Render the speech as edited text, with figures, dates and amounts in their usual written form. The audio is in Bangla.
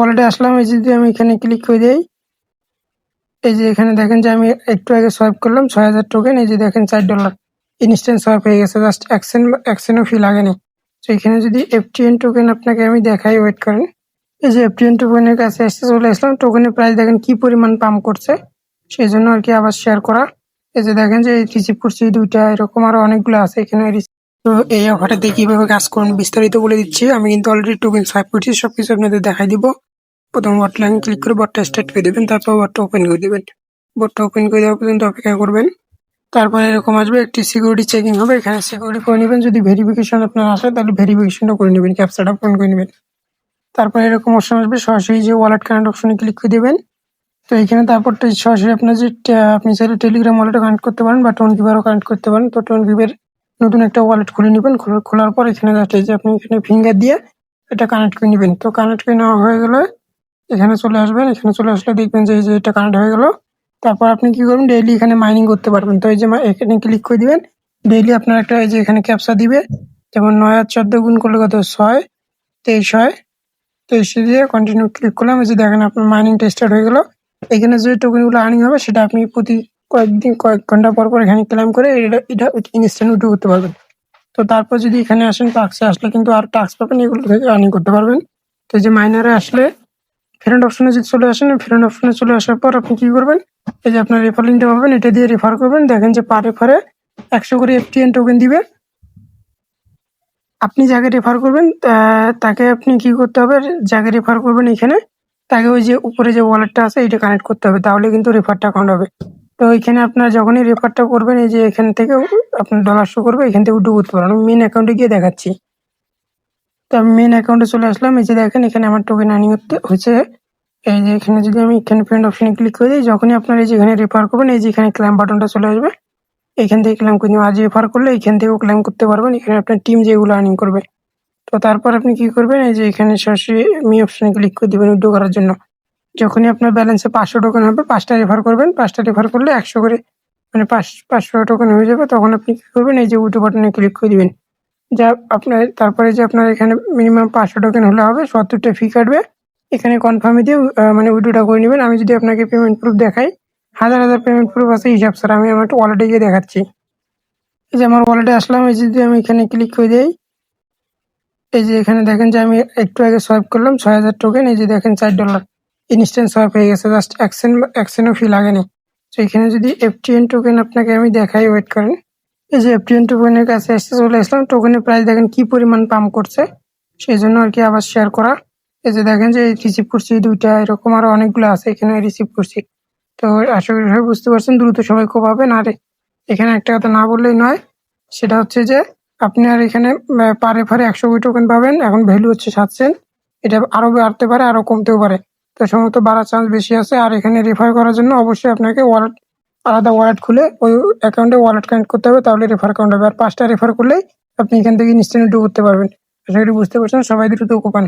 ওয়ালেটে আসলাম। এই যদি আমি এখানে ক্লিক করে দেই, এই যে এখানে দেখেন যে আমি একটু আগে সোয়াইপ করলাম ৬,০০০ টোকেন। এই যে দেখেন $4 ইনস্ট্যান্ট সোয়াইপ হয়ে গেছে, জাস্ট এক সেন্টও ফি লাগেনি। তো এখানে যদি এফটিএন টোকেন আপনাকে আমি দেখাই, ওয়েট করেন। এই যে এফটিএন টোকেনের কাছে এসে চলে আসলাম। টোকেনের প্রাইস দেখেন কি পরিমাণ পাম্প করছে, সেই জন্য আর কি আবার শেয়ার করা। এই যে দেখেন যে রিসিভ করছি 2টা, এরকম আরো অনেকগুলো আছে এখানে। তো এই অফারটাতে কিভাবে কাজ করুন বিস্তারিত বলে দিচ্ছি। আমি কিন্তু অলরেডি টোকেন সোয়াইপ করছি, সবকিছু আপনাদের দেখাই দিব। প্রথম বট লাইন ক্লিক করে বটটা স্টার্ট করে দেবেন, তারপর বটটা ওপেন করে দেবেন। বটটা ওপেন করে দেওয়া পর্যন্ত অপেক্ষা করবেন। তারপরে এরকম আসবে, একটি সিকিউরিটি চেকিং হবে, এখানে সিকিউরিটি করে নেবেন। যদি ভেরিফিকেশন আপনার আসে তাহলে ভেরিফিকেশনটা করে নেবেন, ক্যাপচাটা পূরণ করে নেবেন। তারপরে এরকম অপশন আসবে, সরাসরি যে ওয়ালেট কানেক্ট অপশনে ক্লিক করে দেবেন। তো এখানে তারপর সরাসরি আপনার যে আপনি চাইলে টেলিগ্রাম ওয়ালেটও কানেক্ট করতে পারেন বা টোন গিভারও কানেক্ট করতে পারেন। তো টোন গিভের নতুন একটা ওয়ালেট খুলে নেবেন। খোলার পর এখানে যাচ্ছে যে আপনি এখানে ফিঙ্গার দিয়ে এটা কানেক্ট করে নেবেন। তো কানেক্ট করে নেওয়া হয়ে গেলে এখানে চলে আসবেন। এখানে চলে আসলে দেখবেন যে এই যে এটা কানেক্ট হয়ে গেল। তারপর আপনি কি করবেন, ডেইলি এখানে মাইনিং করতে পারবেন। তো এই যে এখানে ক্লিক করে দিবেন। ডেইলি আপনার একটা এই যে এখানে ক্যাপচা দিবে, যেমন 9 আর 14 গুণ করলে কত, 6, 23 হয়। 23 দিয়ে কন্টিনিউ ক্লিক করলাম। এই যে দেখেন আপনার মাইনিংটা স্টার্ট হয়ে গেল। এখানে যে টোকেনগুলো আর্নিং হবে সেটা আপনি প্রতি কয়েক ঘন্টা পর পর এখানে ক্লেম করে এটা ইনস্ট্যান্ট উইথড্র করতে পারবেন। তো তারপর যদি এখানে আসেন, টাস্কে আসলে কিন্তু আর টাস্ক পাবেন, এগুলো থেকে আর্নিং করতে পারবেন। তো এই যে মাইনারে আসলে ফ্রেন্ড অপশনে যদি চলে আসেন, ফ্রেন্ড অপশনে চলে আসার পর আপনি কি করবেন, এই যে আপনার রেফার লিঙ্কটা পাবেন, এটা দিয়ে রেফার করবেন। দেখেন যে পার রেফারে 100 করে এফটিএন টোকেন দিবে। আপনি যাকে রেফার করবেন তাকে আপনি কি করতে হবে, যাকে রেফার করবেন এখানে তাকে ওই যে উপরে যে ওয়ালেটটা আছে এটা কানেক্ট করতে হবে, তাহলে কিন্তু রেফারটা অ্যাকাউন্ট হবে। তো এখানে আপনার যখনই রেফারটা করবেন, এই যে এখান থেকে আপনার ডলার শো করবে, এখান থেকে উইথড্র করতে পারেন। আমি মেন অ্যাকাউন্টে গিয়ে দেখাচ্ছি। তো আমি মেন অ্যাকাউন্টে চলে আসলাম। এই যে দেখেন এখানে আমার টোকেন আর্নিং হচ্ছে। এই যে এখানে যদি আমি এখানে ফ্রেন্ড অপশনে ক্লিক করে দিই, যখনই আপনার এই যে এখানে রেফার করবেন, এই যে এখানে ক্লেম বাটনটা চলে আসবে, এখান থেকে ক্লেম করে নিবেন। আজ রেফার করলে এখান থেকেও ক্লেম করতে পারবেন, এখানে আপনার টিম যেগুলো আর্নিং করবে। তো তারপর আপনি কি করবেন, এই যে এখানে সরাসরি মি অপশনে ক্লিক করে দিবেন উইথড্র করার জন্য। যখনই আপনার ব্যালেন্সে 500 টোকেন হবে, 5টা রেফার করবেন, 5টা রেফার করলে 100 করে, মানে 500 টোকেন হয়ে যাবে। তখন আপনি কি করবেন, এই যে উইথড্র বাটনে ক্লিক করে দিবেন। যা আপনার তারপরে যে আপনার এখানে মিনিমাম 500 টোকেন হলে হবে, 70টা ফি কাটবে। এখানে কনফার্মে দিয়ে মানে উইথড্রটা করে নেবেন। আমি যদি আপনাকে পেমেন্ট প্রুফ দেখাই, হাজার হাজার পেমেন্ট প্রুফ আছে হিসাব স্যার। আমি আমার ওয়ালেটে গিয়ে দেখাচ্ছি। এই যে আমার ওয়ালেটে আসলাম। এই যদি আমি এখানে ক্লিক করে দিই, এই যে এখানে দেখেন যে আমি একটু আগে সোয়াইপ করলাম ৬,০০০ টোকেন। এই যে দেখেন $4 ইনস্ট্যান্ট সোয়াইপ হয়ে গেছে, জাস্ট এক সেন্টও ফি লাগেনি। তো এখানে যদি এফটিএন টোকেন আপনাকে আমি দেখাই, ওয়েট করেন। এই যে এফটিএন টোকেনের কাছে এসে চলে আসলাম। টোকেনের প্রাইস দেখেন কি পরিমাণ পাম্প করছে, সেই জন্য আর কি আবার শেয়ার করা। এই যে দেখেন যে রিসিভ করছি 2টা, এরকম আরো অনেকগুলো আছে এখানে রিসিভ করছি। তো আশা করি সবাই বুঝতে পারছেন, দ্রুত সবাই খুব পাবেন। আর এখানে একটা কথা না বললেই নয়, সেটা হচ্ছে যে আপনি আর এখানে পার রেফারে 100 করে টোকেন পাবেন। এখন ভ্যালু হচ্ছে 7 সেন্ট। এটা আরো বাড়তে পারে, আরো কমতেও পারে। তো সম্ভবত বাড়ার চান্স বেশি আছে। আর এখানে রেফার করার জন্য অবশ্যই আপনাকে আলাদা ওয়ালেট খুলে ওই অ্যাকাউন্টে ওয়ালেট কানেক্ট করতে হবে, তাহলে রেফার কাউন্ট হবে। আর 5টা রেফার করলেই আপনি এখান থেকে ইনস্ট্যান্ট উইথড্র করতে পারবেন। আশা করি বুঝতে পারছেন, সবাই দ্রুত কোপান।